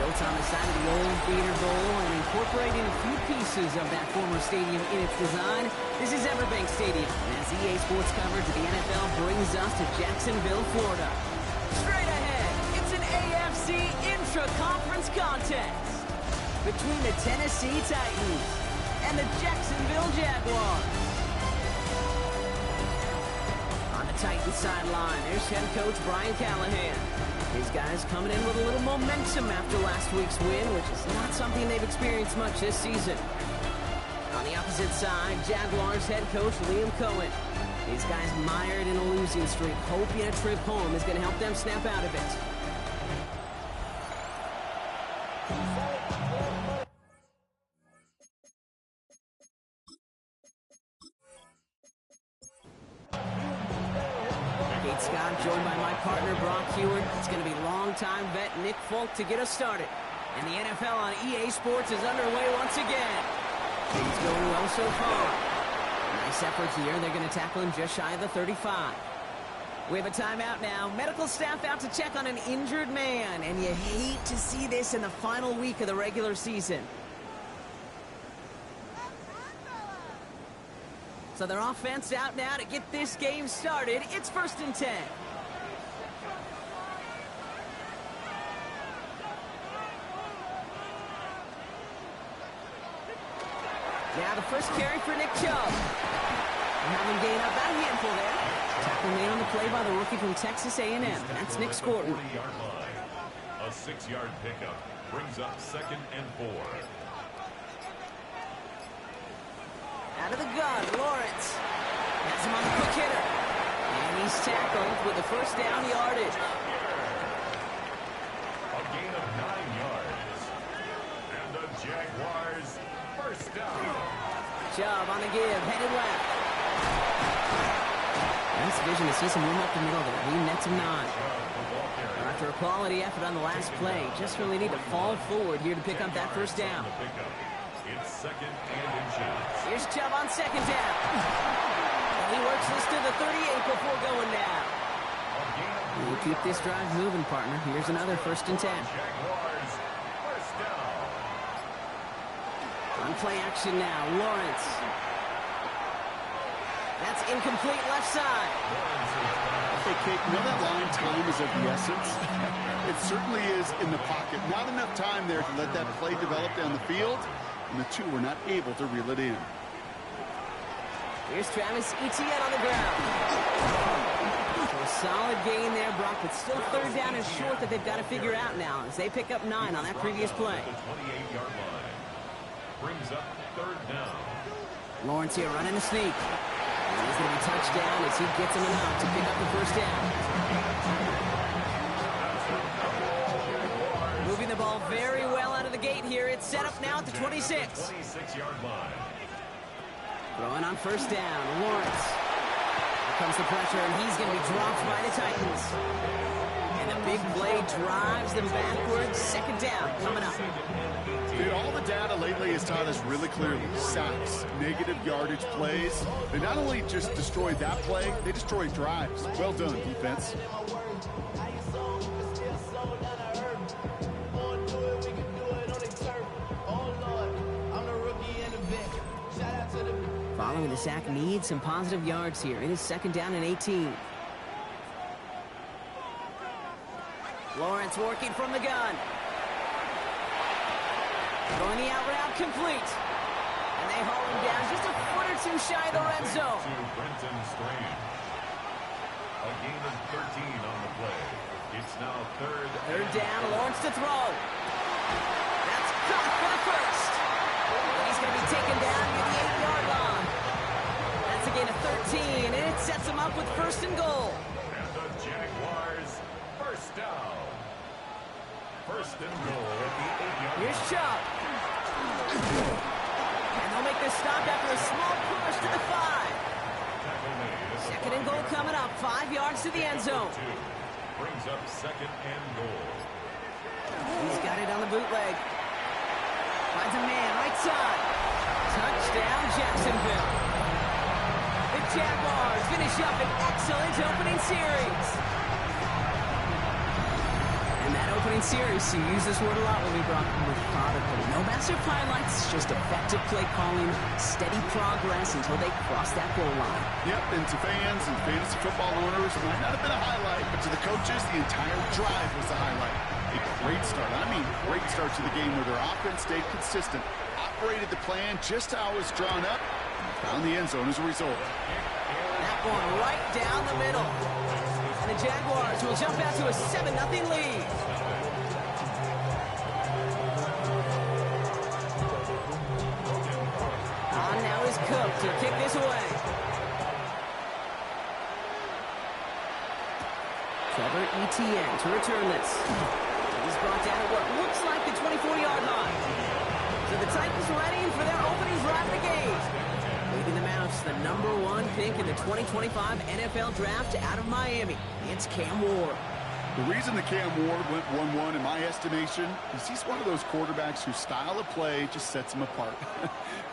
Built on the side of the old Gator Bowl and incorporating a few pieces of that former stadium in its design, this is Everbank Stadium. And as EA Sports coverage of the NFL brings us to Jacksonville, Florida. Straight ahead, it's an AFC intra-conference contest between the Tennessee Titans and the Jacksonville Jaguars. On the Titans sideline, there's head coach Brian Callahan. These guys coming in with a little momentum after last week's win, which is not something they've experienced much this season. On the opposite side, Jaguars head coach Liam Cohen. These guys mired in a losing streak, hoping a trip home is going to help them snap out of it. Joined by my partner, Brock Heward. It's going to be longtime vet Nick Folk to get us started. And the NFL on EA Sports is underway once again. Things going well so far. Nice effort here. They're going to tackle him just shy of the 35. We have a timeout now. Medical staff out to check on an injured man. And you hate to see this in the final week of the regular season. So their offense out now to get this game started. It's 1st and 10. Now the first carry for Nick Chubb. And having gained up about a handful there. Tackle made on the play by the rookie from Texas A&M. That's Nick Scorton. A 6-yard pickup brings up 2nd and 4. Out of the gun, Lawrence. Has him on the quick hitter. And he's tackled with the first down yardage. A gain of 9 yards. And the Jaguars first down. Chubb on the give, headed left. Nice vision to see some room up the middle there. He nets him 9. After a quality effort on the last play, just really need to fall forward here to pick up that first down. It's 2nd and inches. Here's Chubb on 2nd down. And he works this to the 38 before going down. We'll keep this drive moving, partner. Here's another 1st and 10. Jaguars first down. On play action now, Lawrence. That's incomplete left side. Hey, Kate, you know that line, time is of the essence? It certainly is in the pocket. Not enough time there to let that play develop down the field. And the two were not able to reel it in. Here's Travis Etienne on the ground. So a solid gain there, Brock, but still 3rd down and short that they've got to figure out now as they pick up 9 on that previous play. The 28-yard line brings up 3rd down. Lawrence here running a sneak. And he's going to be touched down as he gets him enough to pick up the first down. Moving the ball very well out of the gate here. It's set up now at the 26. 26-yard line. Throwing on 1st down, Lawrence. Here comes the pressure, and he's going to be dropped by the Titans. And the big play drives them backwards. 2nd down coming up. Dude, all the data lately has taught us really clearly. Sacks, negative yardage plays. They not only just destroyed that play, they destroyed drives. Well done, defense. Following the sack needs some positive yards here. It is 2nd down and 18. Lawrence working from the gun. Going the out route complete. And they haul him down just a foot or two shy of the red zone. To Brenton Strange. A gain of 13 on the play. It's now 3rd down, Lawrence to throw. That's caught for the first. And he's going to be taken down near the 8-yard line. That's a gain of 13, and it sets him up with 1st and goal. And the Jaguars first down. 1st and goal at the 8-yard line. Here's Chubb. And they'll make this stop after a small push to the 5. 2nd and goal coming up. 5 yards to the end zone. Brings up 2nd and goal. He's got it on the bootleg. Finds a man right side. Touchdown, Jacksonville. The Jaguars finish up an excellent opening series. And that opening series, you use this word a lot when we brought methodical. No massive highlights, just effective play calling, steady progress until they cross that goal line. Yep, and to fans and fantasy football owners, it might not have been a highlight, but to the coaches, the entire drive was a highlight. A great start, great start to the game where their offense stayed consistent, operated the plan just how it was drawn up, and found the end zone as a result. That one right down the middle. And the Jaguars will jump out to a 7-0 lead. Now is Cook to kick this away. Trevor Etienne to return this. He's brought down at what looks like the 24-yard line. So the Titans ready for their opening drive of the game. Leading them out to the #1 pick in the 2025 NFL Draft out of Miami. It's Cam Ward. The reason the Cam Ward went 1-1 in my estimation is he's one of those quarterbacks whose style of play just sets him apart.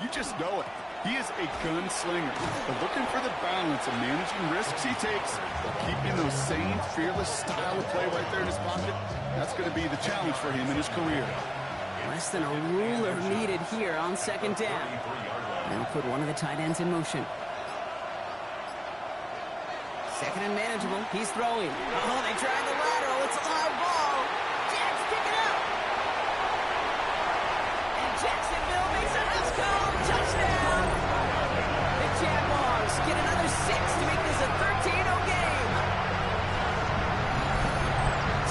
You just know it. He is a gunslinger, but looking for the balance of managing risks he takes while keeping those same fearless style of play right there in his pocket, that's going to be the challenge for him in his career. Less than a ruler needed here on second down. They'll put one of the tight ends in motion. Second and manageable. He's throwing. Oh, they tried the lateral. It's a live ball. Jags pick it up. And Jacksonville makes a house call. Touchdown. The Jaguars get another 6 to make this a 13-0 game.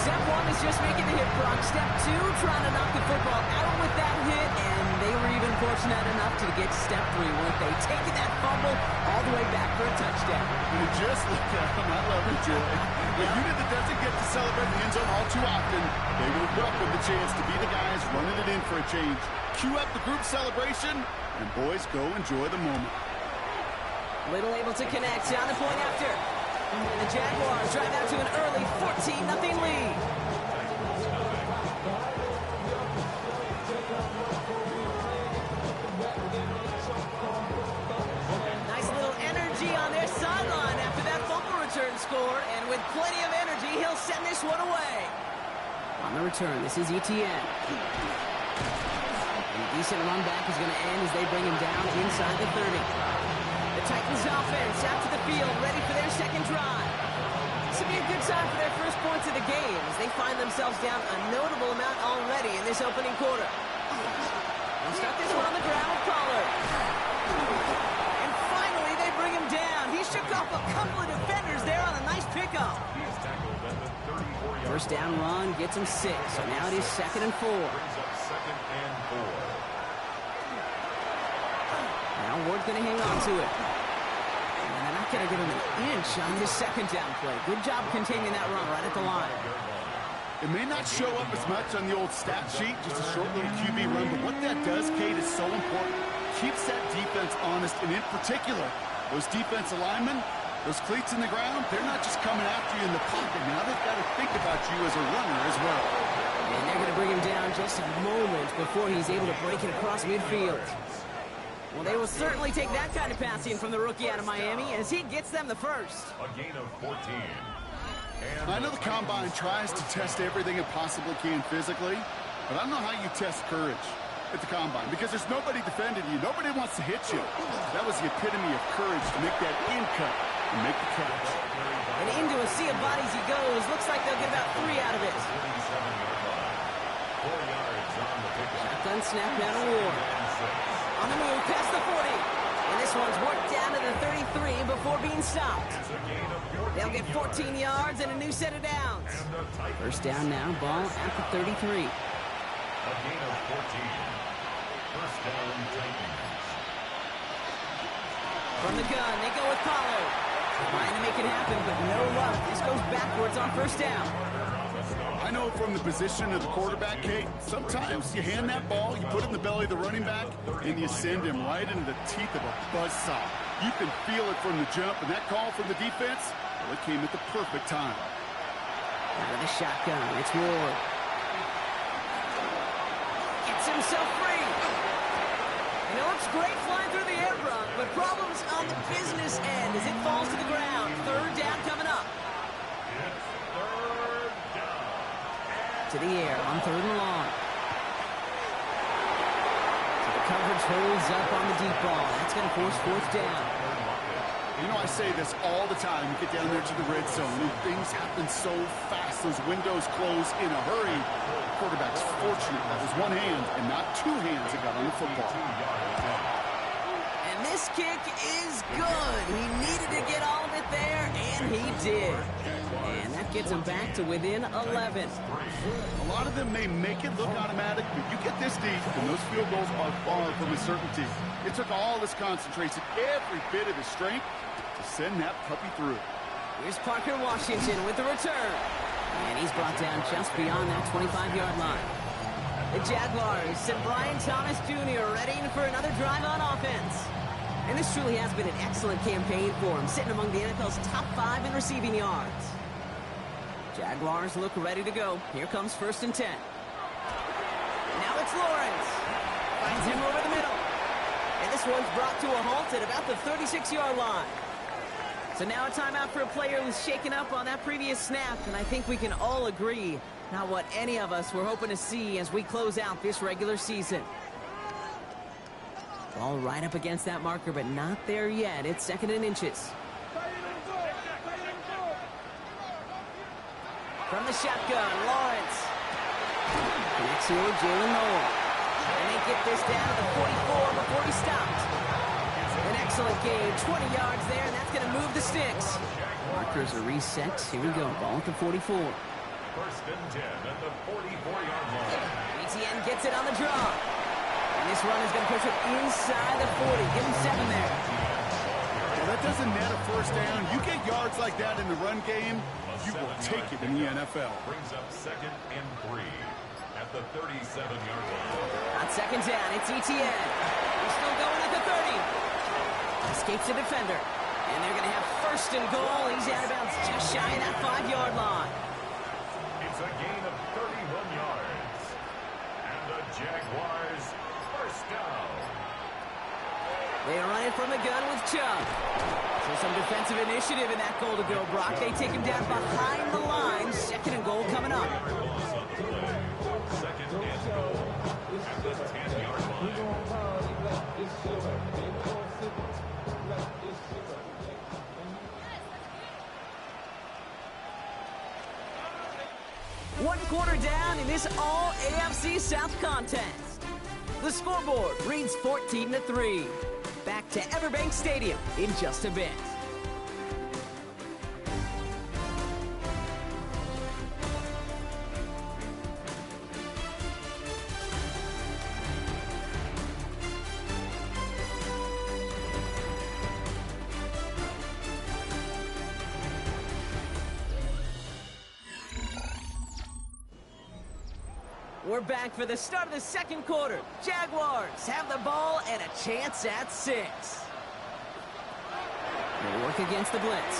Step 1 is just making the hit, Brock. Step 2, trying to knock the football out with that hit, and they were even fortunate enough to get step 3, weren't they? Taking that fumble all the way back for a touchdown. And just look at him. I love it, Joey. A unit that doesn't get to celebrate the end zone all too often, they will welcome the chance to be the guys running it in for a change. Cue up the group celebration, and boys, go enjoy the moment. Little able to connect on the point after. And the Jaguars drive out to an early 14-0 lead. Nice little energy on their sideline after that fumble return score. And with plenty of energy, he'll send this one away. On the return, this is Etienne. And a decent run back is going to end as they bring him down inside the 30. The Titans offense out to the field, ready for their second drive. This will be a good time for their first points of the game as they find themselves down a notable amount already in this opening quarter. They'll start this one on the ground with Pollard. And finally, they bring him down. He shook off a couple of defenders there on a nice pickup. First down run gets him 6, so now it is 2nd and 4. Now Ward's going to hang on to it. And they're not going to give him an inch on this second down play. Good job containing that run right at the line. It may not show up as much on the old stat sheet, just a short little QB run, but what that does, Kate, is so important. Keeps that defense honest, and in particular, those defensive linemen, those cleats in the ground, they're not just coming after you in the pocket. Now they've got to think about you as a runner as well. And they're going to bring him down just a moment before he's able to break it across midfield. Well, they will certainly take that kind of passing from the rookie out of Miami as he gets them the first. A gain of 14. I know the Combine tries to test everything it possibly can physically, but I don't know how you test courage at the Combine because there's nobody defending you. Nobody wants to hit you. That was the epitome of courage to make that in cut and make the catch. And into a sea of bodies he goes. Looks like they'll get about 3 out of it. 4 yards on the pickup. Shotgun snap down to Ward. On the move, past the 40. And this one's worked down to the 33 before being stopped. They'll get 14 yards and a new set of downs. First down now, ball at the 33. A gain of 14. First down, Titans. From the gun, they go with Pollard. Trying to make it happen, but no luck. This goes backwards on first down. I know from the position of the quarterback, Kate, sometimes you hand that ball, you put it in the belly of the running back, and you send him right into the teeth of a buzzsaw. You can feel it from the jump, and that call from the defense, well, it came at the perfect time. Out of the shotgun, it's Ward. Gets himself free. And it looks great flying through the air, Brock, but problems on the business end as it falls to the ground. Third down coming up. It's third down. And To the air on 3rd and long. So the coverage holds up on the deep ball. That's going to force 4th down. You know, I say this all the time. You get down there to the red zone, and things happen so fast. Those windows close in a hurry. The quarterback's fortunate. That was one hand and not 2 hands that got on the football. And this kick is good. He needed to get all of it there, and he did. And that gets him back to within 11. A lot of them may make it look automatic, but you get this deep, and those field goals are far from a certainty. It took all this concentration, every bit of his strength, to send that puppy through. Here's Parker Washington with the return. And he's brought down just beyond that 25-yard line. The Jaguars send Brian Thomas Jr. ready for another drive on offense. And this truly has been an excellent campaign for him, sitting among the NFL's top 5 in receiving yards. Jaguars look ready to go. Here comes 1st and 10. Now it's Lawrence. Finds him over the middle. And this one's brought to a halt at about the 36-yard line. So now a timeout for a player who's shaken up on that previous snap, and I think we can all agree, not what any of us were hoping to see as we close out this regular season. Ball right up against that marker, but not there yet. It's 2nd and inches. From the shotgun, Lawrence. Connects here with Jalen Noel. And they get this down to the 44 before he stopped. An excellent game, 20 yards there, and that's going to move the sticks. Markers are reset. Here we go, ball at the 44. 1st and 10 at the 44-yard line. ETN gets it on the draw. And this run is going to push it inside the 40. Give him 7 there. Well, that doesn't net a 1st down. You get yards like that in the run game, you will take it in the NFL. Brings up 2nd and 3 at the 37-yard line. On 2nd down, it's ETN. He's still going at the 30. Escapes the defender. And they're going to have 1st and goal. He's out of bounds just shy of that 5-yard line. It's a gain of 31 yards. And the Jaguars 1st down. They run it from the gun with Chubb. So some defensive initiative in that goal to go, Brock. They take him down behind the line. 2nd and goal coming up. 2nd and goal at the 10-yard line. One quarter down in this all-AFC South contest. The scoreboard reads 14-3. Back to Everbank Stadium in just a bit. We're back for the start of the 2nd quarter. Jaguars have the ball and a chance at 6. They work against the blitz.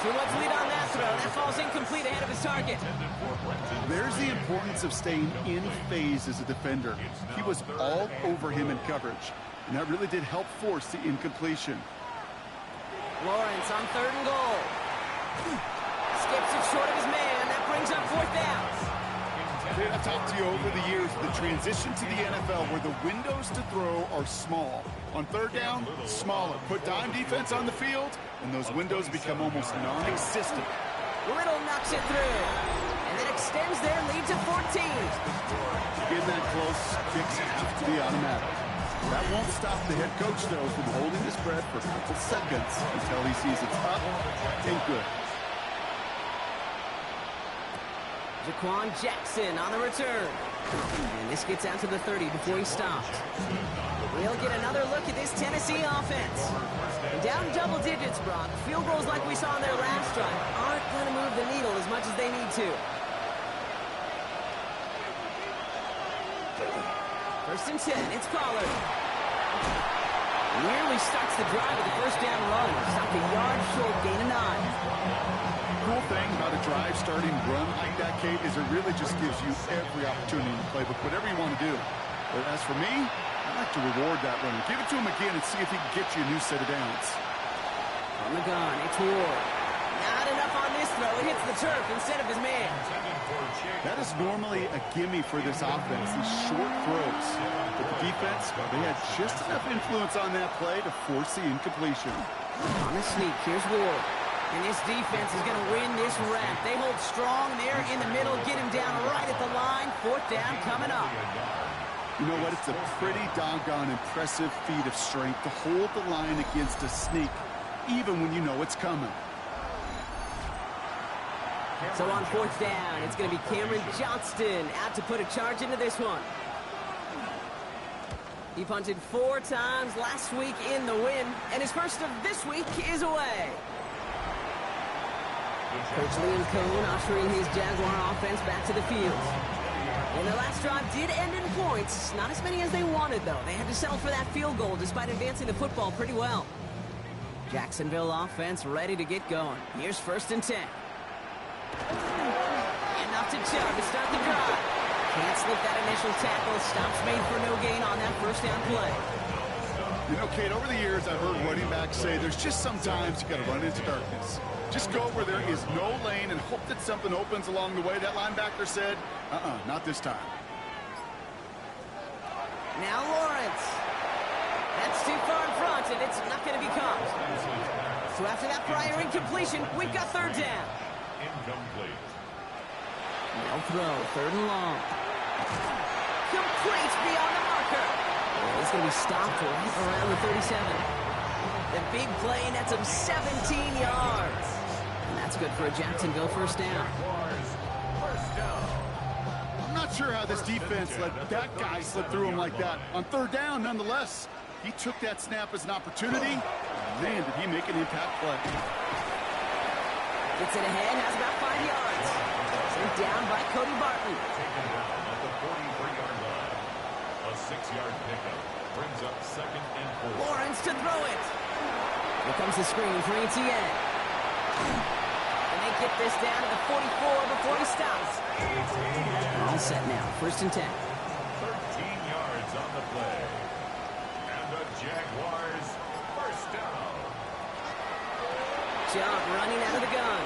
So let's lead on that throw. That falls incomplete ahead of his target. There's the importance of staying in phase as a defender. He was all over him in coverage, and that really did help force the incompletion. Lawrence on 3rd and goal. Skips it short of his man. That brings up 4th down. I've talked to you over the years, the transition to the NFL where the windows to throw are small. On 3rd down, smaller. Put dime defense on the field, and those windows become almost non-existent. Little knocks it through, and then extends their lead to 14. Getting that close, kicks have to be automatic. That won't stop the head coach, though, from holding his breath for a couple seconds until he sees it's up and good. Jaquan Jackson on the return. And this gets out to the 30 before he stops. We'll get another look at this Tennessee offense. Down double digits, Brock. Field goals like we saw in their last drive aren't going to move the needle as much as they need to. 1st and 10, it's Pollard. Nearly starts the drive with the 1st down run. Stopped a yard short, gain of 9. Cool thing about a drive starting run like that, Kate, is it really just gives you every opportunity to play with whatever you want to do. But as for me, I like to reward that runner. Give it to him again and see if he can get you a new set of downs. On the gun, it's Ward. Not enough on this throw. It hits hits the turf instead of his man. That is normally a gimme for this offense, these short throws. But the defense, well, they had just enough influence on that play to force the incompletion. On the sneak, here's Ward. And this defense is going to win this rep. They hold strong there in the middle, get him down right at the line. 4th down coming up. You know what? It's a pretty doggone impressive feat of strength to hold the line against a sneak, even when you know it's coming. So on 4th down, it's going to be Cameron Johnston out to put a charge into this one. He punted 4 times last week in the win, and his first of this week is away. Coach Liam Cohn ushering his Jaguar offense back to the field. And their last drive did end in points. Not as many as they wanted, though. They had to settle for that field goal despite advancing the football pretty well. Jacksonville offense ready to get going. Here's 1st and 10. Enough to Chubb to start the drive. Can't slip that initial tackle. Stops made for no gain on that 1st down play. You know, Kate, over the years, I've heard running backs say there's just sometimes you got to run into darkness. Just go where there is no lane and hope that something opens along the way. That linebacker said, not this time. Now Lawrence. That's too far in front, and it's not going to be caught. So after that prior incompletion, we've got 3rd down. Incomplete. No throw, 3rd and long. Complete beyond the marker. It's going to be stopped right around the 37. The big play nets him 17 yards. And that's good for a Jacksonville 1st down. I'm not sure how this defense let that guy slip through him like that. On 3rd down, nonetheless, he took that snap as an opportunity. Man, did he make an impact play. Gets it ahead, has about 5 yards. Sent down by Cody Barton. Taken down at the 43-yard line. A 6-yard pickup brings up 2nd and 4. Lawrence to throw it. Here comes the screen for Etienne. And they get this down to the 44 before he stops. All set now, 1st and 10. 13 yards on the play. And the Jaguars 1st down. Chubb running out of the gun.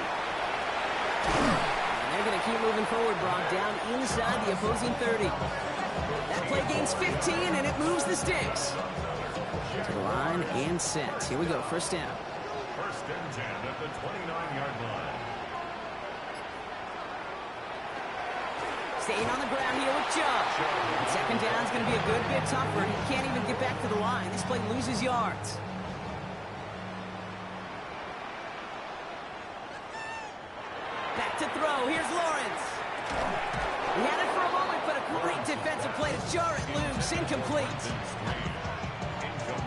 And they're going to keep moving forward, Brock, down inside the opposing 30. That play gains 15, and it moves the sticks. To the line and set. Here we go, 1st down. 1st and 10 at the 29-yard line. Staying on the ground here with Chubb. 2nd down is going to be a good bit tougher. He can't even get back to the line. This play loses yards. Back to throw. Here's Lawrence. He had it for a moment, but a great defensive play to jar it loose. Incomplete.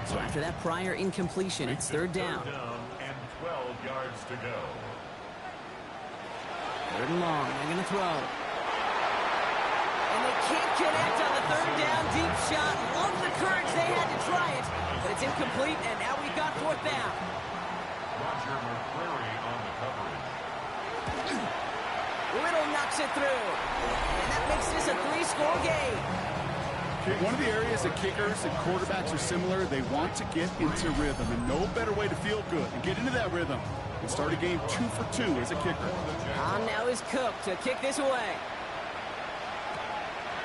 So after that prior incompletion, it's 3rd down. And 12 yards to go. 3rd and long. They're going to throw. And they can't connect on the 3rd down deep shot. Love the courage they had to try it, but it's incomplete, and now we've got 4th down. Roger McCreary on the coverage. Little knocks it through. And that makes this a 3-score game. One of the areas that kickers and quarterbacks are similar, they want to get into rhythm, and no better way to feel good and get into that rhythm and start a game 2 for 2 as a kicker. On now is Cook to kick this away.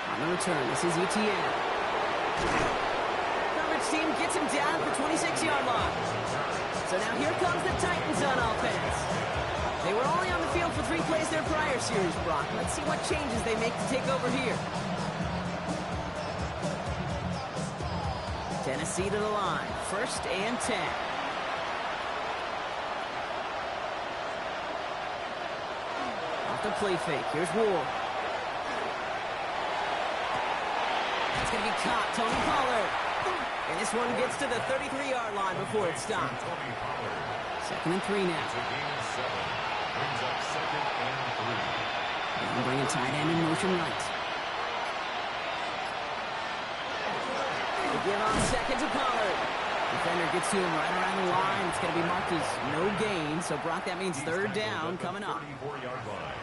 On the return, this is Etienne. Coverage team gets him down at the 26-yard line. So now here comes the Titans on offense. They were only on the field for 3 plays their prior series, Brock. Let's see what changes they make to take over here. Tennessee to the line. 1st and 10. Off the play fake. Here's Ward. It's going to be caught. Tony Pollard. And this one gets to the 33-yard line before it's stopped. 2nd and 3 now. Brings up 2nd and 3. And bringing tight end in motion right. Give on 2nd to Pollard. Defender gets to him right around the line. It's going to be marked as no gain. So, Brock, that means 3rd down coming up. 34-yard line.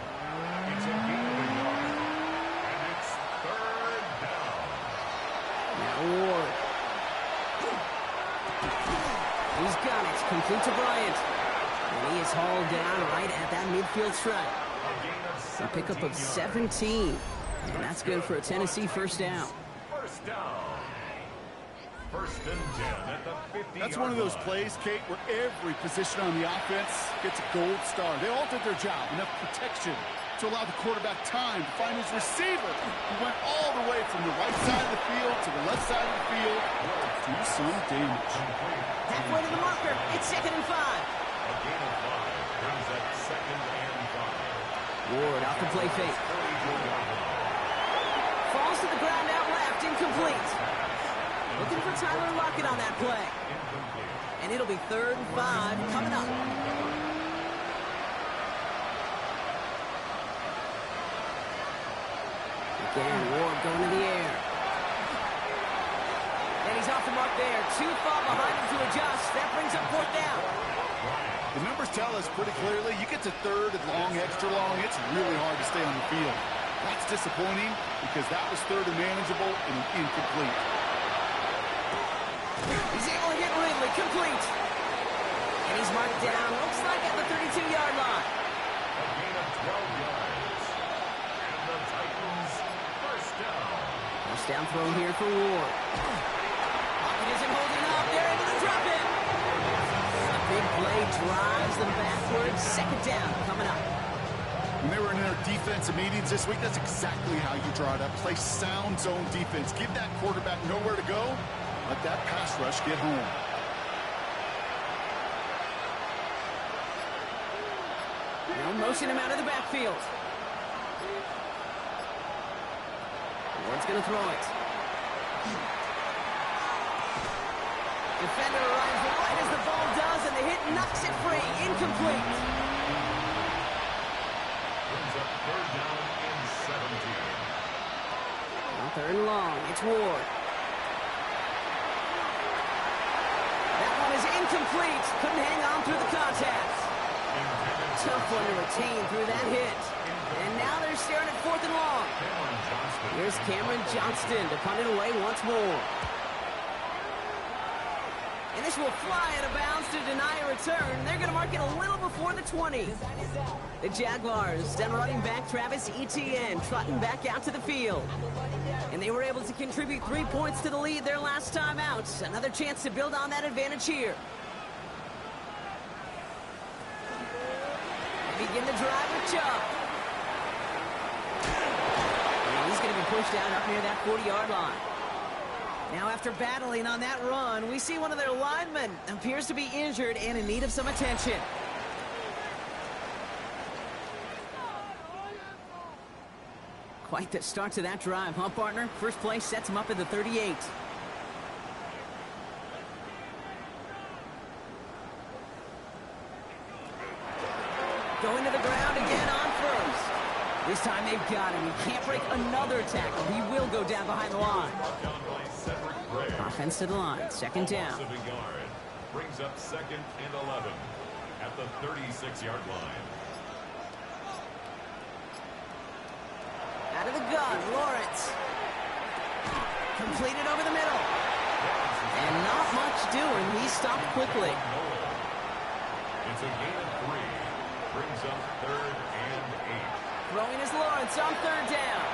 It's a gain of a yard. And it's 3rd down. Now Ward. He's got it. Complete to Bryant. And And he is hauled down right at that midfield stripe. A pickup of 17. And that's good for a Tennessee first down. First down. First and 10 at the 50-yard line. That's one of those plays, Kate, where every position on the offense gets a gold star. They all did their job. Enough protection to allow the quarterback time to find his receiver, who went all the way from the right side of the field to the left side of the field to do some damage. Halfway to the marker. It's 2nd and 5. A gain of 5 brings up 2nd and 5. Ward off the play fake. Falls to the ground out left. Incomplete. Looking for Tyler Lockett on that play. And it'll be 3rd and 5 coming up. Again, Ward going to the air. And he's off the mark there. Too far behind him to adjust. That brings up 4th down. The numbers tell us pretty clearly, you get to 3rd and long, extra long, it's really hard to stay on the field. That's disappointing because that was 3rd and manageable and incomplete. He's able to get Ridley complete. And he's marked down, looks like at the 32-yard line. A gain of 12 yards. And the Titans first down. First down throw here for Ward. Lockett isn't holding up. They're able to drop him. A big play drives them backwards. 2nd down coming up. When they were in their defensive meetings this week, that's exactly how you draw it up. Play sound zone defense. Give that quarterback nowhere to go. Let that pass rush get home. Now motion him out of the backfield. Ward's going to throw it. Defender arrives right as the ball does, and the hit knocks it free. Incomplete. Brings up 3rd down and 17. On 3rd and long, it's Ward. That one is incomplete. Couldn't hang on through the contact. Tough one to retain through that hit. And now they're staring at 4th and long. Here's Cameron Johnston to punt it away once more. And this will fly out of bounds to deny a return. They're going to mark it a little before the 20. The Jaguars, down running back Travis Etienne, trotting back out to the field. And they were able to contribute 3 points to the lead their last time out. Another chance to build on that advantage here. They begin the drive with Chubb. And he's going to be pushed out up near that 40-yard line. Now, after battling on that run, we see one of their linemen appears to be injured and in need of some attention. Quite the start to that drive, huh, partner? First play sets him up at the 38. Going to the ground again on first. This time they've got him. He can't break another tackle. He will go down behind the line. Offense to the line. 2nd down. Brings up 2nd and 11 at the 36-yard line. Out of the gun, Lawrence. Completed over the middle. And not much doing. He stopped quickly. It's a gain of 3. Brings up 3rd and 8. Throwing is Lawrence on 3rd down.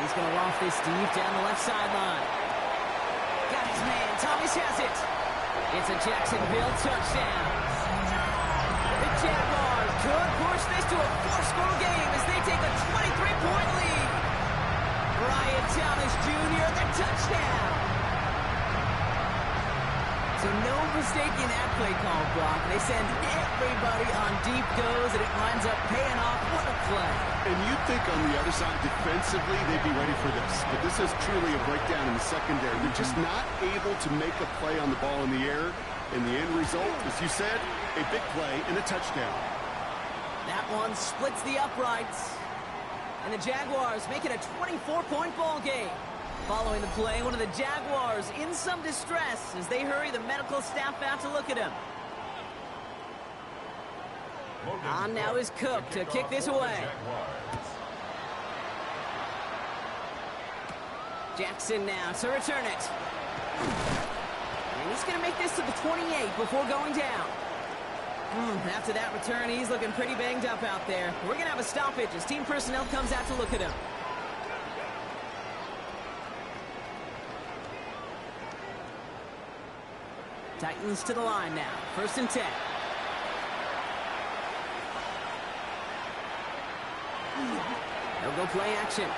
He's going to loft this deep down the left sideline. Got his man. Thomas has it. It's a Jacksonville touchdown. The Jaguars could push this to a 4-score game as they take a 23-point lead. Brian Thomas Jr., the touchdown. So no mistaking that play call, Brock. They send everybody on deep goes, and it winds up paying off. What a play. And you'd think on the other side, defensively, they'd be ready for this. But this is truly a breakdown in the secondary. They're just not able to make a play on the ball in the air. And the end result, as you said, a big play and a touchdown. That one splits the uprights. And the Jaguars make it a 24-point ball game. Following the play, one of the Jaguars in some distress as they hurry the medical staff out to look at him. On now is Cook to kick this away. Jackson now to return it. And he's going to make this to the 28 before going down. After that return, he's looking pretty banged up out there. We're going to have a stoppage as team personnel comes out to look at him. Titans to the line now. 1st and 10. They'll go play action.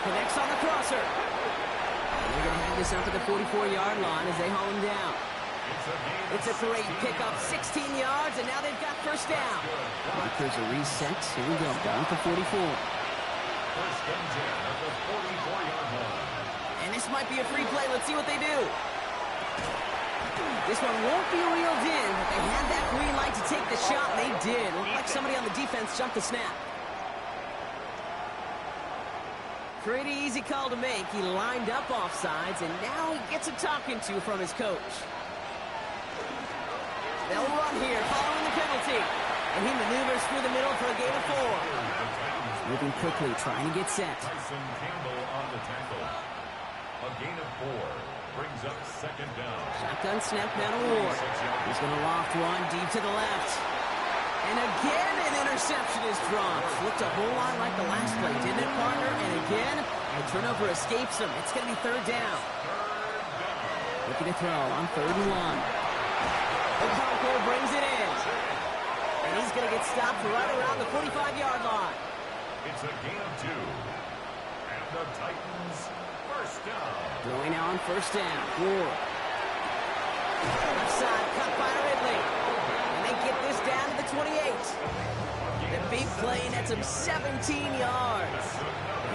Connects on the crosser. And they're going to have this up at the 44-yard line as they haul him down. It's a great pickup, 16 yards, and now they've got 1st down. Markers are reset. Here we go, down at the 44. 1st and 10 at the 44-yard line. And this might be a free play. Let's see what they do. This one won't be reeled in, but they had that green light to take the shot, and they did. Looked like somebody on the defense jumped the snap. Pretty easy call to make. He lined up offsides, and now he gets a talking to from his coach. They'll run here, following the penalty. And he maneuvers through the middle for a gain of 4. Moving quickly, trying to get set. Tyson Campbell on the tackle. A gain of 4 brings up 2nd down. Shotgun snap now to Ward. He's going to loft one deep to the left. And again, an interception is dropped. Looked a whole lot like the last play, didn't it, partner? And again, the turnover escapes him. It's going to be 3rd down. Looking to throw on 3rd and 1. Okonkwo brings it in. And he's going to get stopped right around the 45-yard line. It's a gain of 2. And the Titans 1st down. Throwing now on 1st down. Ward. Left side, cut by Ridley. And they get this down to the 28. The big play nets him 17 yards.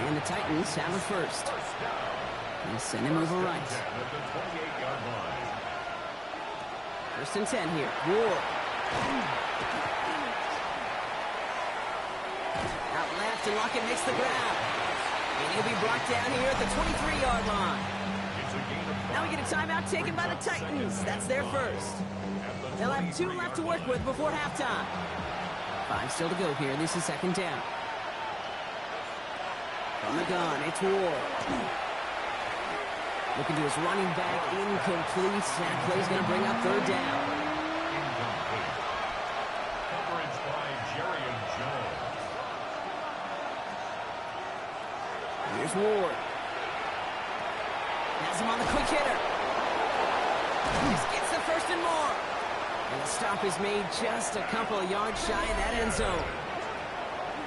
And the Titans have a 1st. And send him over right. At the 28-yard line. 1st and 10 here. Ward. Out left, and Lockett makes the grab. And he'll be brought down here at the 23-yard line. Now we get a timeout taken by the Titans. That's their 1st. They'll have 2 left to work with before halftime. 5 still to go here. This is 2nd down. From the gun, it's Ward. Looking to his running back, incomplete. That play's going to bring up 3rd down. Incomplete. Coverage by Jerry and Jones. Here's Ward. Has him on the quick hitter. This gets the 1st and more. And the stop is made just a couple of yards shy of that end zone.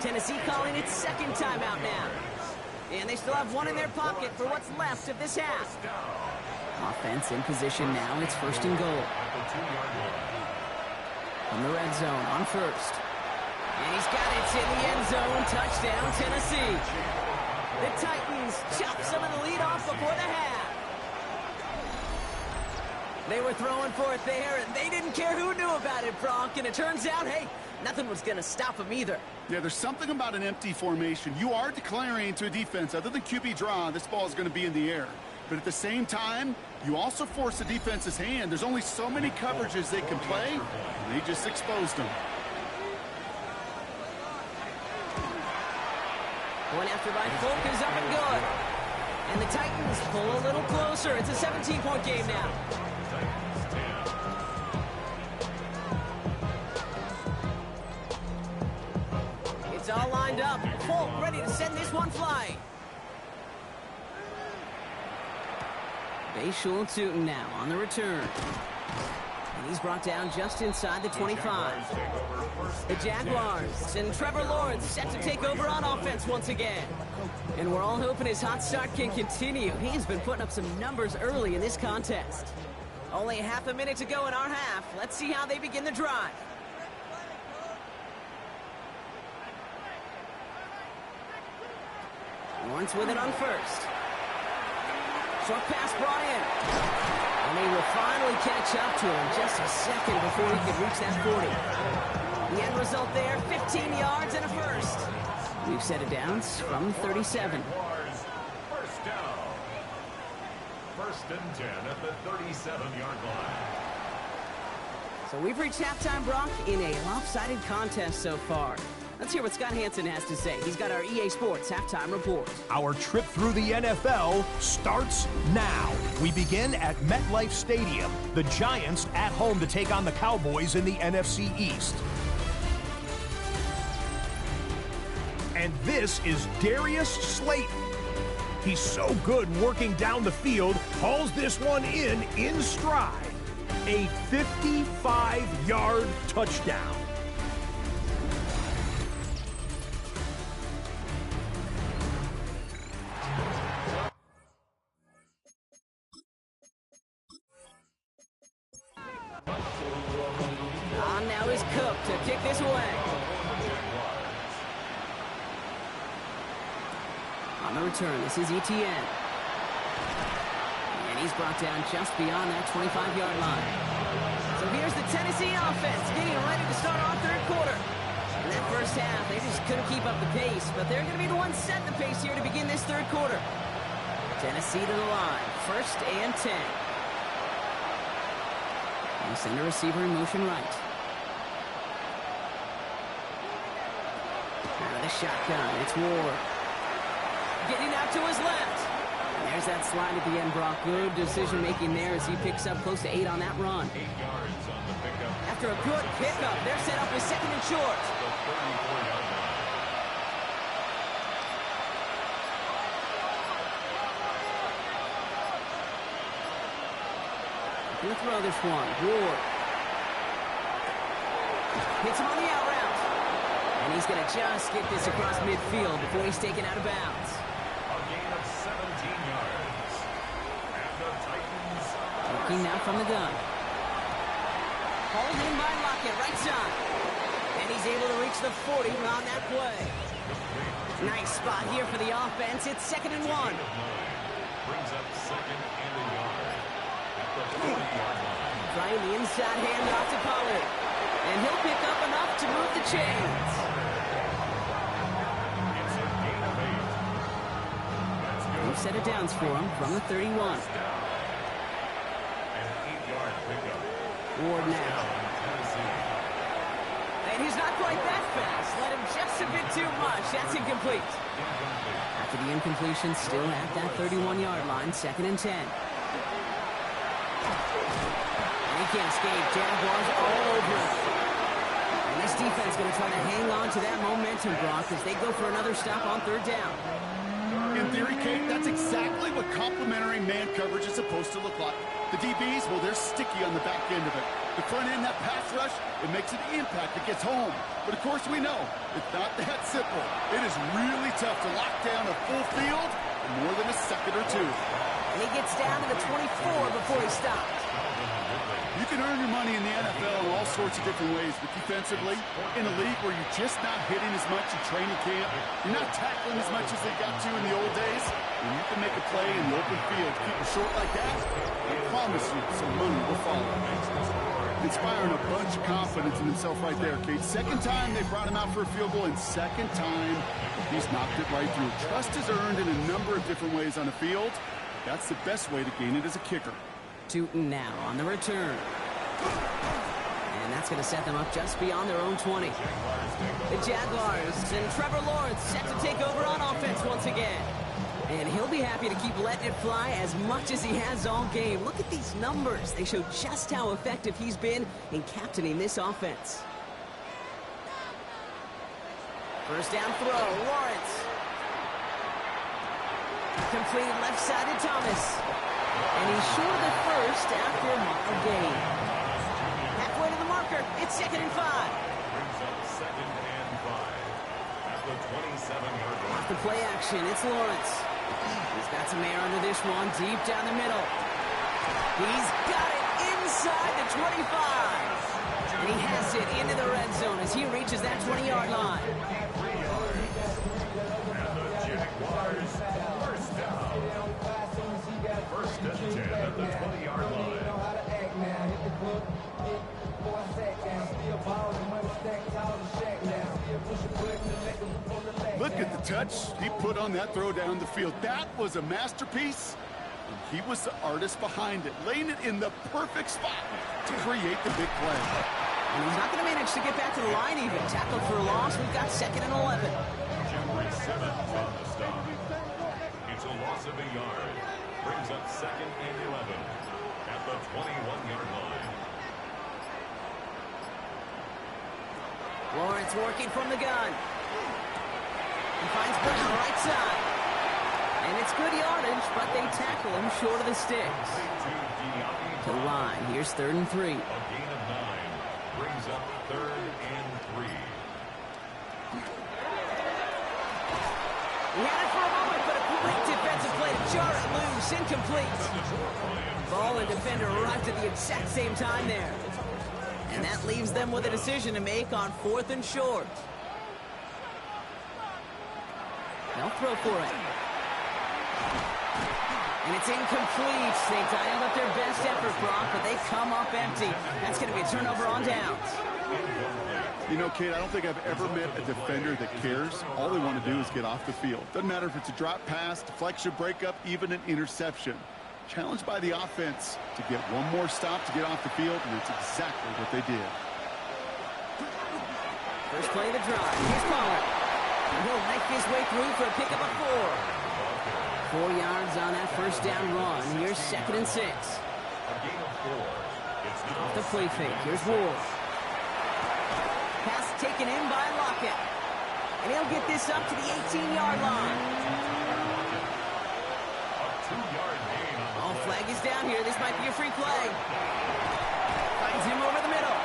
Tennessee calling its 2nd timeout now. And they still have 1 in their pocket for what's left of this half. Offense in position now. It's 1st and goal. From the red zone on 1st. And he's got it. It's in the end zone. Touchdown, Tennessee. The Titans chop some of the lead off before the half. They were throwing for it there, and they didn't care who knew about it, Bronk. And it turns out, hey, nothing was going to stop them either. Yeah, there's something about an empty formation. You are declaring to a defense, other than QB draw, this ball is going to be in the air. But at the same time, you also force the defense's hand. There's only so many coverages they can play, and they just exposed them. One after by Folk is up and good. And the Titans pull a little closer. It's a 17-point game now. It's all lined up. Folk ready to send this one flying. Bayshul Tootin now on the return. And he's brought down just inside the 25. The Jaguars and Trevor Lawrence set to take over on offense once again. And we're all hoping his hot start can continue. He's been putting up some numbers early in this contest. Only half a minute to go in our half. Let's see how they begin the drive. Lawrence with it on 1st. Short pass, Bryant. And they will finally catch up to him just a second before he could reach that 40. The end result there, 15 yards and a 1st. We've set it down from 37. 1st down. 1st and 10 at the 37-yard line. So we've reached halftime, Brock, in a lopsided contest so far. Let's hear what Scott Hansen has to say. He's got our EA Sports halftime report. Our trip through the NFL starts now. We begin at MetLife Stadium. The Giants at home to take on the Cowboys in the NFC East. And this is Darius Slayton. He's so good working down the field, hauls this one in stride. A 55-yard touchdown. Now is Cook to kick this away. On the return, this is Etienne. And he's brought down just beyond that 25-yard line. So here's the Tennessee offense getting ready to start our third quarter. In that first half, they just couldn't keep up the pace, but they're going to be the ones setting the pace here to begin this third quarter. Tennessee to the line, 1st and 10. They send a receiver in motion right. Out of the shotgun, it's Ward. Getting out to his left. And there's that slide at the end, Brock. Good decision-making there as he picks up close to 8 on that run. 8 yards on the pickup. After a good pickup, they're set up with 2nd and short. The 34-yard line. Gonna throw this one. Ward. Hits him on the out route. And he's going to just get this across midfield before he's taken out of bounds. A gain of 17 yards. And the Titans Looking now from the gun. Hauled in by Lockett, right side. And he's able to reach the 40 on that play. Nice spot here for the offense. It's 2nd and 1. brings up 2nd and a yard at the 40-yard line. Trying the inside handoff to Pollard. And he'll pick up enough to move the chains. It's a gain of 8. That's good. We've set it downs for him from the 31. An 8-yard pickup. Ward now. Tennessee. And he's not quite that fast. Let him just a bit too much. That's incomplete. Incomplete. After the incompletion, still at that 31-yard line, 2nd and 10. And he can't escape. Jaguars all over him. And this defense going to try to hang on to that momentum, Brock, as they go for another stop on 3rd down. In theory, Kate, that's exactly what complementary man coverage is supposed to look like. The DBs, well, they're sticky on the back end of it. The front end, that pass rush, it makes an impact. It gets home. But, of course, we know it's not that simple. It is really tough to lock down a full field in more than a second or two. And he gets down to the 24 before he stops. You can earn your money in the NFL in all sorts of different ways, but defensively, in a league where you're just not hitting as much in training camp, you're not tackling as much as they got to in the old days, and you can make a play in the open field. Keep it short like that, I promise you some money will follow. Inspiring a bunch of confidence in himself right there, Kate. 2nd time they brought him out for a field goal, and 2nd time he's knocked it right through. Trust is earned in a number of different ways on the field. That's the best way to gain it as a kicker. Tootin now on the return. And that's going to set them up just beyond their own 20. The Jaguars and Trevor Lawrence set to take over on offense once again. And he'll be happy to keep letting it fly as much as he has all game. Look at these numbers. They show just how effective he's been in captaining this offense. First down throw, Lawrence. Completed left side to Thomas. And he's short of the first after a mile gain. Halfway to the marker, it's 2nd and 5. Brings up 2nd and 5 at the 27-yard line. Off the play action, it's Lawrence. He's got some air under this one, deep down the middle. He's got it inside the 25. And he has it into the red zone as he reaches that 20-yard line. And the Jaguars first down. 1st and 10 at the 20-yard line. Look at the touch he put on that throw down the field. That was a masterpiece. And he was the artist behind it, laying it in the perfect spot to create the big play. And he's not going to manage to get back to the line even. Tackled for a loss. We've got 2nd and 11. Jeffrey Simmons on the stop. It's a loss of a yard. Brings up 2nd and 11 at the 21-yard line. Lawrence working from the gun. He finds Brown right side. And it's good yardage, but they tackle him short of the sticks. To the line. Here's 3rd and 3. A gain of 9 brings up 3rd and 3. He had it for a moment, but a quick defensive play to jar it loose. Incomplete. Ball and defender arrived at the exact same time there. And that leaves them with a decision to make on 4th and short. They'll throw for it. And it's incomplete. They dialed up their best effort, Brock, but they come up empty. That's going to be a turnover on downs. You know, Kate, I don't think I've ever met a defender that cares. All they want to do is get off the field. Doesn't matter if it's a drop pass, deflection, breakup, even an interception. Challenged by the offense to get one more stop to get off the field, and it's exactly what they did. First play of the drive. Here's Pollard. He'll knife his way through for a pickup of 4. 4 yards on that first down run. Here's 2nd and 6. Off the play fake. Here's Ward. Pass taken in by Lockett. And he'll get this up to the 18-yard line. Flag is down here. This might be a free play. Finds him over the middle.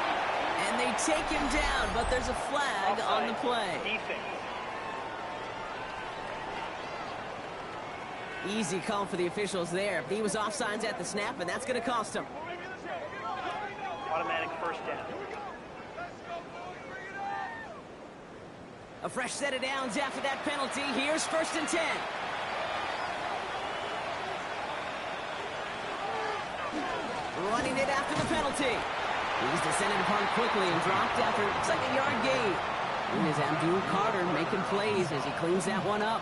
And they take him down, but there's a flag on the play. Easy call for the officials there. He was offsides at the snap, and that's going to cost him. Automatic first down. A fresh set of downs after that penalty. Here's 1st and 10. Running it after the penalty. He's descended upon quickly and dropped after looks like a yard gain. And is Abdul Carter making plays as he cleans that one up.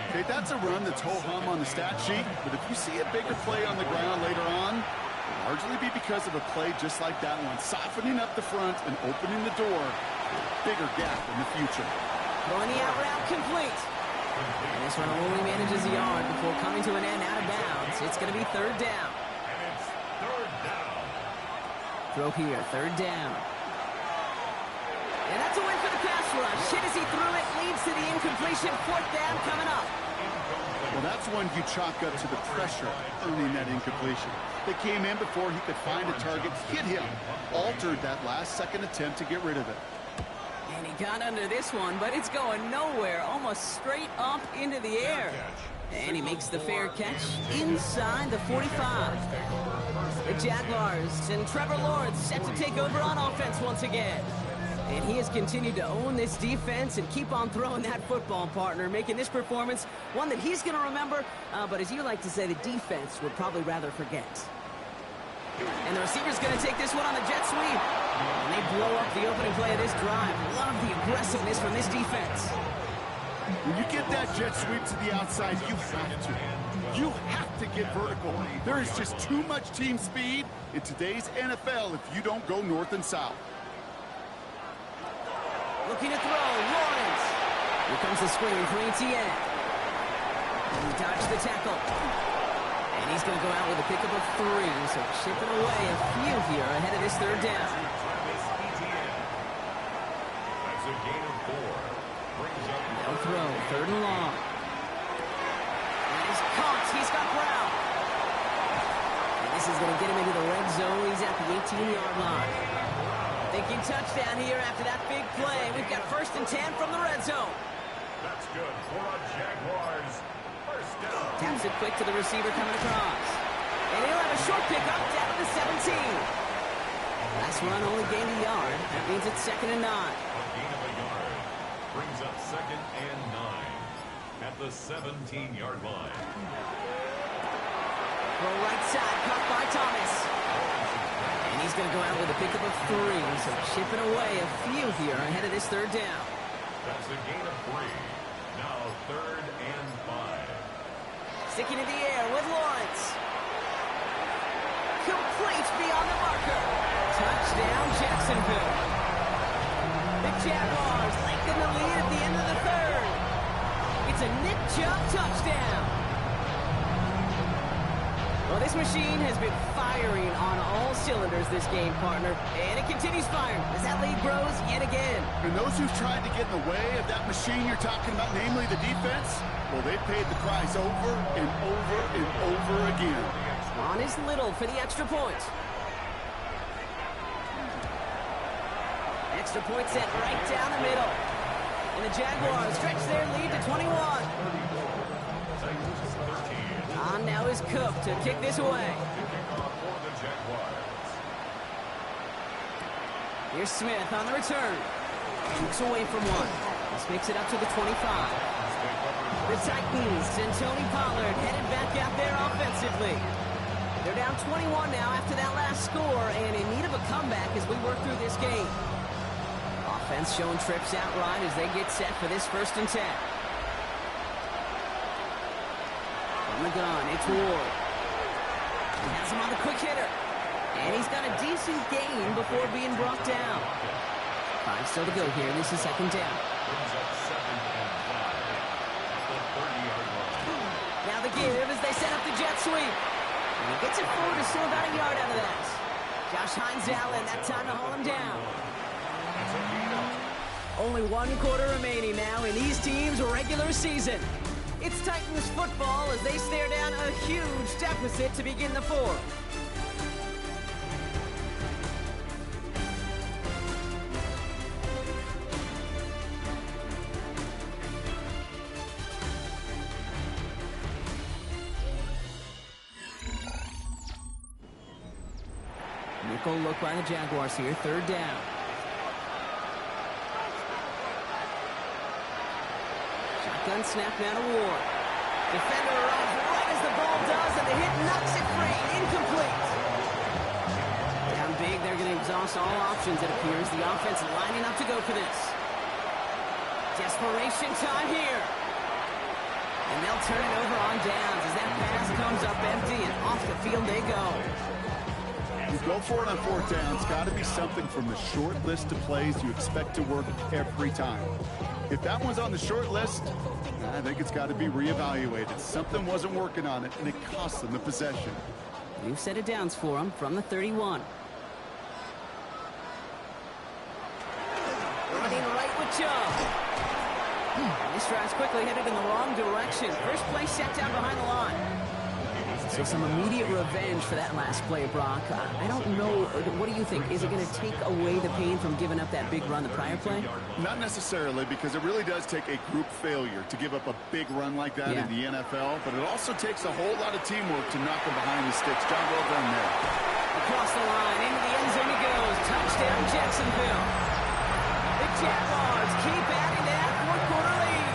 Okay, that's a run that's ho-hum on the stat sheet, but if you see a bigger play on the ground later on, it'll largely be because of a play just like that one, softening up the front and opening the door for a bigger gap in the future. Throwing the out route complete. And this one only manages a yard before coming to an end out of bounds. It's going to be 3rd down. Throw here, 3rd down. And that's a win for the pass rush. Hit as he threw it, leads to the incompletion. 4th down coming up. Well, that's one you chalk up to the pressure earning that incompletion. They came in before he could find a target, hit him, altered that last-second attempt to get rid of it. And he got under this one, but it's going nowhere, almost straight up into the air. And he makes the fair catch inside the 45. The Jaguars and Trevor Lawrence set to take over on offense once again. And he has continued to own this defense and keep on throwing that football, partner, making this performance one that he's going to remember, but as you like to say, the defense would probably rather forget. And the receiver's going to take this one on the jet sweep. And they blow up the opening play of this drive. Love the aggressiveness from this defense. When you get that jet sweep to the outside, you have to. You have to get vertical. There is just too much team speed in today's NFL if you don't go north and south. Looking to throw, Lawrence. Here comes the screen for ETN. He dodged the tackle. And he's going to go out with a pickup of 3, so chipping away a few here ahead of this 3rd down. That's a gain of 4. Brings up They'll throw, 3rd and long. And he's caught. He's got Brown. And this is going to get him into the red zone. He's at the 18-yard line. Thinking touchdown here after that big play. We've got 1st and 10 from the red zone. That's good for a Jaguars. First down. Taps it quick to the receiver coming across. And he'll have a short pickup down to the 17. Last run only gained a yard. That means it's 2nd and 9. A gain of a yard. Brings up 2nd and 9 at the 17-yard line. Throw right side, caught by Thomas. And he's going to go out with a pickup of 3, so chipping away a few here ahead of this 3rd down. That's a gain of 3. Now 3rd and 5. Sticking in the air with Lawrence. Complete beyond the marker. Touchdown, Jacksonville. The Jaguars lengthen the lead at the end of the third. It's a Nick Chubb touchdown. Well, this machine has been firing on all cylinders this game, partner. And it continues firing as that lead grows yet again. And those who've tried to get in the way of that machine you're talking about, namely the defense, well, they paid the price over and over and over again. On is Little for the extra point. Extra point set right down the middle. And the Jaguars stretch their lead to 21. On now is Cook to kick this away. Here's Smith on the return. Kicks away from one. This makes it up to the 25. The Titans and Tony Pollard headed back out there offensively. They're down 21 now after that last score and in need of a comeback as we work through this game. Offense showing trips out right as they get set for this 1st and 10. From the gun, it's Ward. He has him on the quick hitter. And he's got a decent gain before being brought down. 5 still to go here. This is 2nd down. Now the give as they set up the jet sweep. And he gets it forward to still about a yard out of that. Josh Hines-Allen, that time to haul him down. Only 1 quarter remaining now in these teams' regular season. It's Titans football as they stare down a huge deficit to begin the 4th. Nickel look by the Jaguars here, 3rd down. Shotgun snap now to Ward. Defender arrives right as the ball does, and the hit knocks it free. Incomplete. Down big, they're going to exhaust all options, it appears. The offense lining up to go for this. Desperation time here. And they'll turn it over on downs as that pass comes up empty, and off the field they go. You go for it on 4th down. It's got to be something from the short list of plays you expect to work every time. If that one's on the short list, I think it's got to be reevaluated. Something wasn't working on it, and it cost them the possession. New set of downs for them from the 31. Running right with Chubb. This drive's quickly headed in the wrong direction. First play set down behind the line. So some immediate revenge for that last play, Brock. I don't know. What do you think? Is it going to take away the pain from giving up that big run the prior play? Not necessarily, because it really does take a group failure to give up a big run like that in the NFL. But it also takes a whole lot of teamwork to knock them behind the sticks. John, well done there. Across the line, into the end zone he goes. Touchdown, Jacksonville. The Jaguars keep adding to that 4th quarter lead.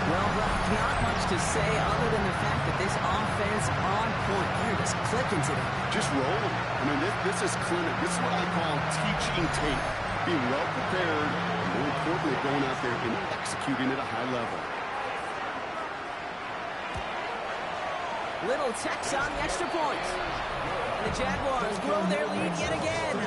Well, Brock, not much to say other than the fact that this offense on point. They're just clicking today. Just rolling. I mean, this is clinic. This is what I call teaching tape. Being well prepared, and more importantly, going out there and executing at a high level. Little Tex on the extra point. And the Jaguars grow their lead yet again.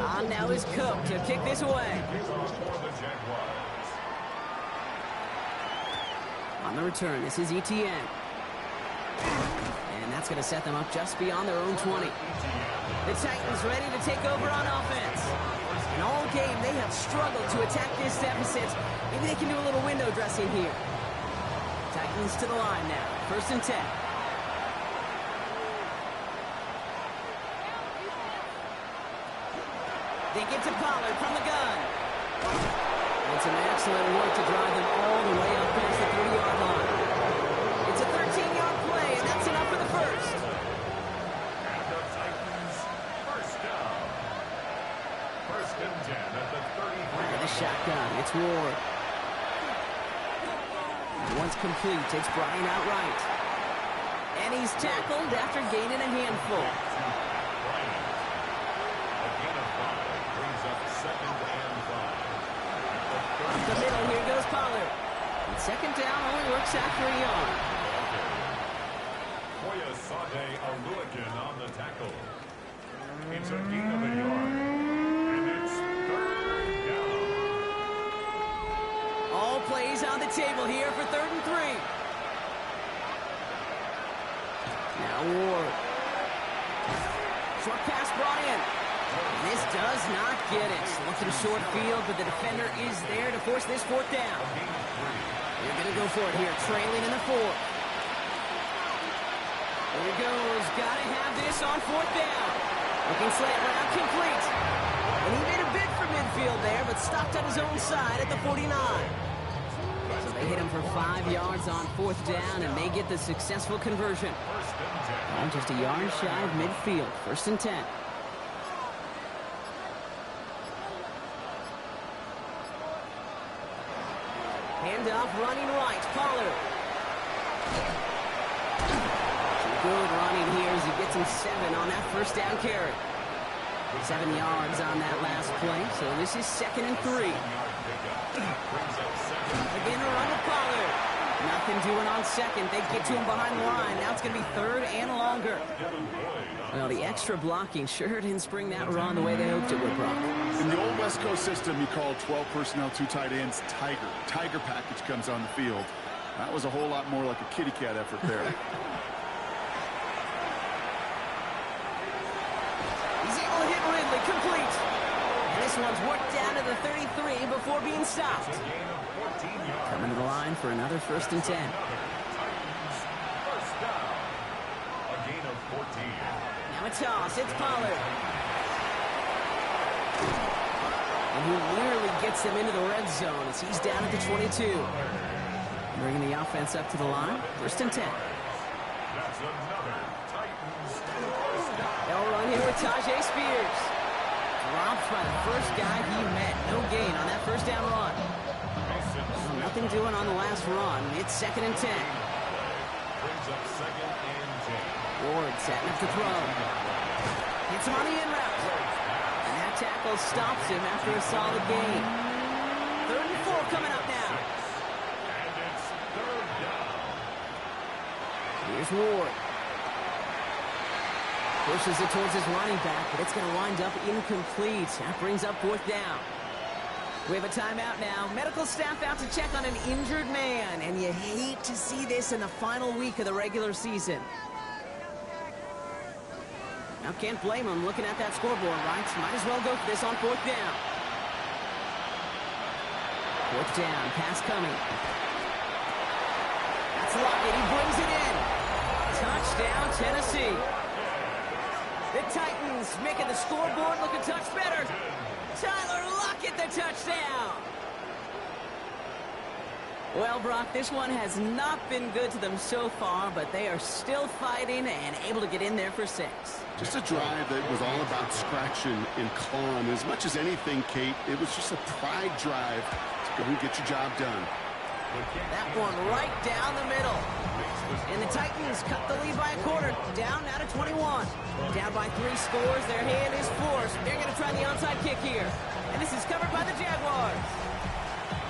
On now is Cook to kick this away. On the return, this is ETN. And that's going to set them up just beyond their own 20. The Titans ready to take over on offense. And all game, they have struggled to attack this deficit. Maybe they can do a little window dressing here. Titans to the line now. 1st and 10. They get to Pollard from the gun. It's an excellent work to drive them all the way up past the 30-yard line. It's a 13-yard play, and that's enough for the 1st. And the Titans, 1st down. 1st and 10 at the 33. The shotgun, it's Ward. Once complete, it's Brian outright. And he's tackled after gaining a handful. Up the middle, here goes Pollard. And second down only works out for a yard. Koya Sade Aluakin on the tackle. It's a gain of a yard. And it's third down. All plays on the table here for 3rd and 3. Now Ward. Short pass brought in. And this does not get it. Looking short field, but the defender is there to force this 4th down. They're going to go for it here, trailing in the 4th. There he goes. Got to have this on 4th down. Looking slant route complete. And he made a bid for midfield there, but stopped on his own side at the 49. So they hit him for 5 yards on 4th down, and they get the successful conversion. Just a yard shy of midfield. 1st and 10. Handoff running right. Pollard. Good running here as he gets him 7 on that 1st down carry. 7 yards on that last play, so this is 2nd and 3. Again, a run with Pollard. Nothing doing on 2nd. They get to him behind the line. Now it's going to be 3rd and longer. Well, the extra blocking sure didn't spring that run the way they hoped it would, Brock. In the old West Coast system, you call 12 personnel, 2 tight ends, Tiger. Tiger package comes on the field. That was a whole lot more like a kitty cat effort there. He's able to hit Ridley, complete. And this one's worked down to the 33 before being stopped. Coming to the line for another 1st and 10. First down. A gain of 14. Now a toss. It's Pollard. And he literally gets them into the red zone as he's down at the 22. Bringing the offense up to the line. 1st and 10. That's another Titans first down. They'll run here with Tajay Spears. Dropped by the first guy he met. No gain on that 1st down run. Nothing doing on the last run. It's 2nd and 10. Brings up 2nd and 10. Ward setting up to throw. Hits him on the in route. And that tackle stops him after a solid gain. 3rd and 4 coming up now. And it's 3rd down. Here's Ward. Pushes it towards his running back, but it's going to wind up incomplete. That brings up 4th down. We have a timeout now. Medical staff out to check on an injured man, and you hate to see this in the final week of the regular season. Now, can't blame him looking at that scoreboard, right? Might as well go for this on 4th down. 4th down, pass coming. That's Lockett, he brings it in. Touchdown, Tennessee. The Titans making the scoreboard look a touch better. Tyler Lockett, the touchdown. Well, Brock, this one has not been good to them so far, but they are still fighting and able to get in there for 6. Just a drive that was all about scratching and clawing. As much as anything, Kate, it was just a pride drive to go and get your job done. That one right down the middle. And the Titans cut the lead by a quarter. Down now to 21. Down by 3 scores. Their hand is forced. They're going to try the onside kick here. And this is covered by the Jaguars.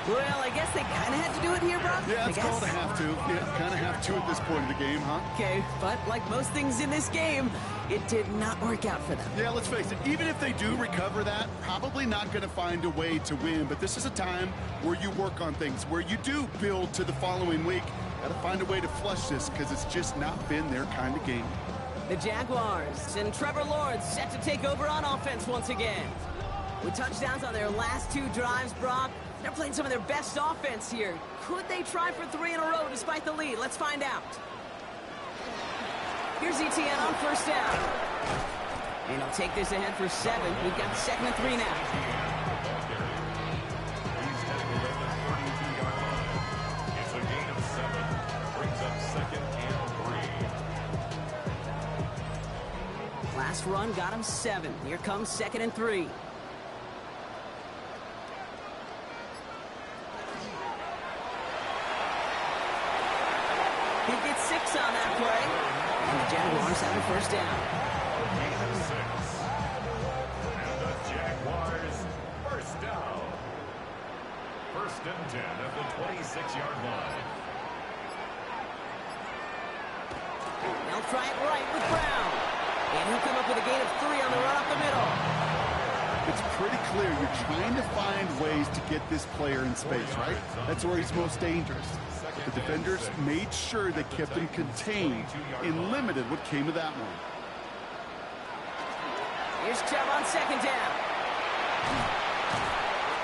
Well, I guess they kind of had to do it here, Brock. Yeah, it's called a have to. Yeah, kind of have to at this point in the game, huh? Okay, but like most things in this game, it did not work out for them. Yeah, let's face it. Even if they do recover that, probably not going to find a way to win. But this is a time where you work on things, where you do build to the following week. Got to find a way to flush this because it's just not been their kind of game. The Jaguars and Trevor Lawrence set to take over on offense once again. With touchdowns on their last 2 drives, Brock, they're playing some of their best offense here. Could they try for 3 in a row despite the lead? Let's find out. Here's ETN on 1st down. And he'll take this ahead for 7. We've got 2nd and 3 now. He's heading around the 32-yard line. It's a gain of 7. Brings up 2nd and 3. Last run got him 7. Here comes 2nd and 3. He gets 6 on that play. And the Jaguars have a 1st down. Gain of 6. And the Jaguars first down. 1st First and 10 at the 26-yard line. They'll try it right with Brown. And he'll come up with a gain of 3 on the run up the middle. It's pretty clear you're trying to find ways to get this player in space, right? That's where he's most dangerous. The defenders made sure they kept him contained and limited what came of that one. Here's Chubb on second down.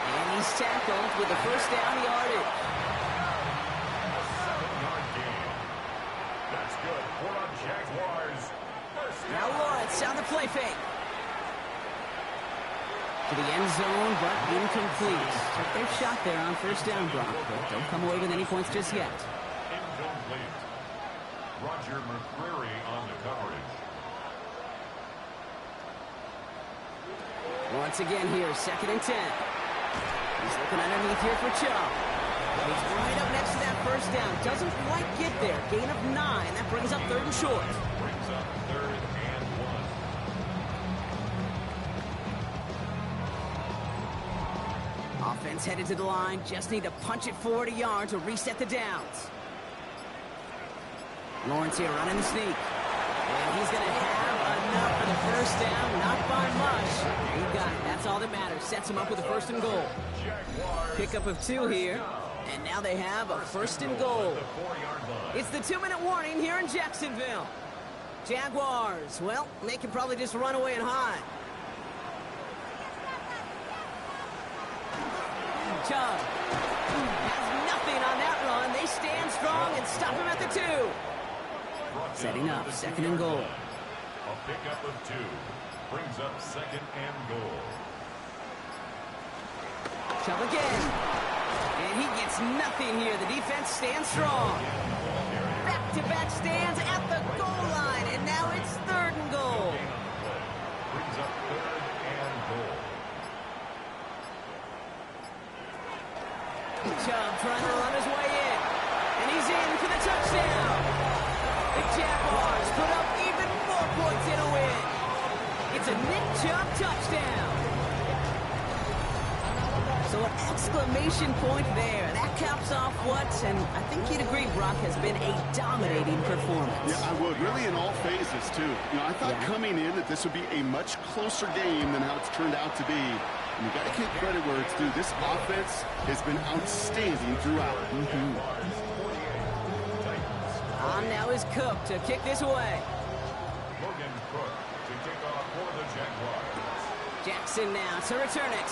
And he's tackled with the first down yardage. That's good for the Jaguars. Now Lawrence on the play fake. To the end zone, but incomplete. Took their shot there on first down, Brock, but don't come away with any points just yet. Incomplete. Roger McCreary on the coverage. Once again here, second and 10. He's looking underneath here for Chubb. He's right up next to that first down. Doesn't quite get there. Gain of 9. That brings up third and short. Brings up third and 1. Offense headed to the line. Just need to punch it forward a yard to reset the downs. Lawrence here running the sneak. And he's going to have enough for the first down. Not by much. He got it. That's all that matters. Sets him up with a first and goal. Pickup of 2 here. And now they have a first and goal. It's the 2-minute warning here in Jacksonville. Jaguars, well, they can probably just run away and hide. Chubb has nothing on that run. They stand strong and stop him at the 2. Setting up, second and goal. A pickup of 2 brings up second and goal. Chubb again. And he gets nothing here. The defense stands strong. Back-to-back stands at the goal line. And now it's third and goal. Brings up third and goal. Chubb trying to run his way in. And he's in for the touchdown. The Jaguars put up even more points in a win. It's a Nick Chubb touchdown. So an exclamation point there. That caps off what, and I think you'd agree, Brock, has been a dominating performance. Yeah, I would. Really in all phases, too. You know, I thought coming in that this would be a much closer game than how it's turned out to be. And you got to give credit where it's due. This offense has been outstanding throughout. On now is Cook to kick this away. Logan Cook to kick off for the Jaguars. Jackson now to return it.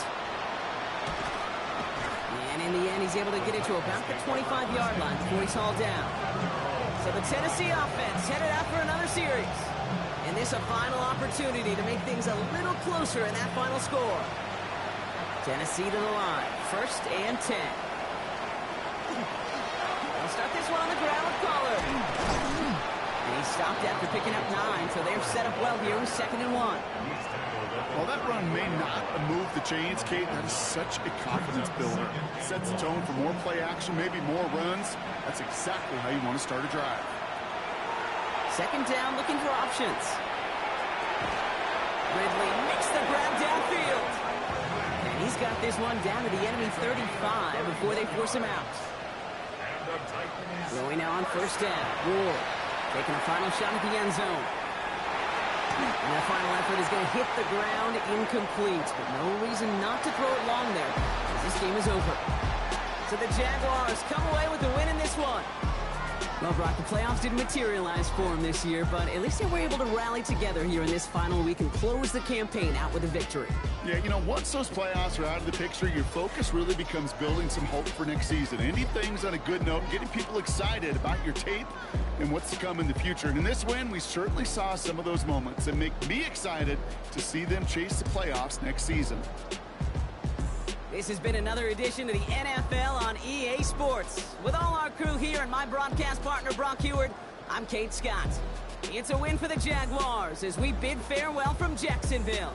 And in the end, he's able to get it to about the 25-yard line before he's hauled down. So the Tennessee offense headed out for another series. And this a final opportunity to make things a little closer in that final score. Tennessee to the line, first and 10. They'll start this one on the ground with Pollard. And he stopped after picking up 9, so they're set up well here with second and 1. While that run may not have moved the chains, Kate, that is such a confidence builder. It sets the tone for more play action, maybe more runs. That's exactly how you want to start a drive. Second down, looking for options. Ridley makes the grab downfield. And he's got this one down to the enemy 35 before they force him out. Going now on first down. Ward taking a final shot at the end zone. And that final effort is going to hit the ground incomplete. But no reason not to throw it long there, as this game is over. So the Jaguars come away with the win in this one. Well, Brock, the playoffs didn't materialize for them this year, but at least they were able to rally together here in this final week and close the campaign out with a victory. Yeah, you know, once those playoffs are out of the picture, your focus really becomes building some hope for next season. Ending things on a good note, getting people excited about your tape and what's to come in the future. And in this win, we certainly saw some of those moments that make me excited to see them chase the playoffs next season. This has been another edition of the NFL on EA Sports. With all our crew here and my broadcast partner, Brock Heward, I'm Kate Scott. It's a win for the Jaguars as we bid farewell from Jacksonville.